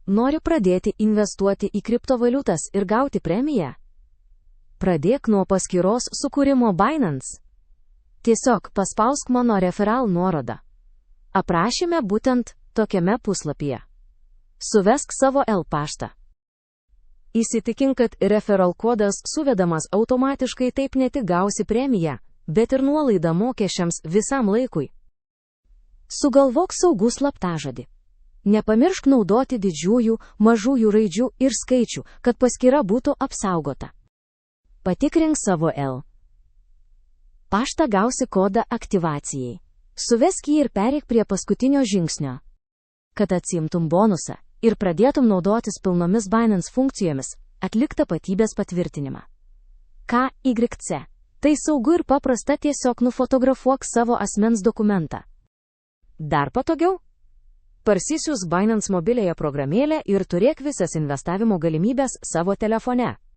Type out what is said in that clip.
Nori pradėti investuoti į kriptovaliutas ir gauti premiją? Pradėk nuo paskyros sukūrimo Binance. Tiesiog paspausk mano referral nuorodą aprašyme būtent tokiame puslapyje. Suvesk savo paštą. Įsitikink, kad referral kodas suvedamas automatiškai, taip ne tik gausi premiją, bet ir nuolaidą mokesčiams visam laikui. Sugalvok saugų slaptažodį. Nepamiršk naudoti didžiųjų, mažųjų raidžių ir skaičių, kad paskyra būtų apsaugota. Patikrink savo paštą, gausi kodą aktyvacijai. Suvesk jį ir pereik prie paskutinio žingsnio. Kad atsiimtum bonusą ir pradėtum naudotis pilnomis Binance funkcijomis, atlik tapatybės patvirtinimą. KYC. Tai saugu ir paprasta, tiesiog nufotografuok savo asmens dokumentą. Dar patogiau? Parsisiųsk Binance mobiliąją programėlę ir turėk visas investavimo galimybės savo telefone.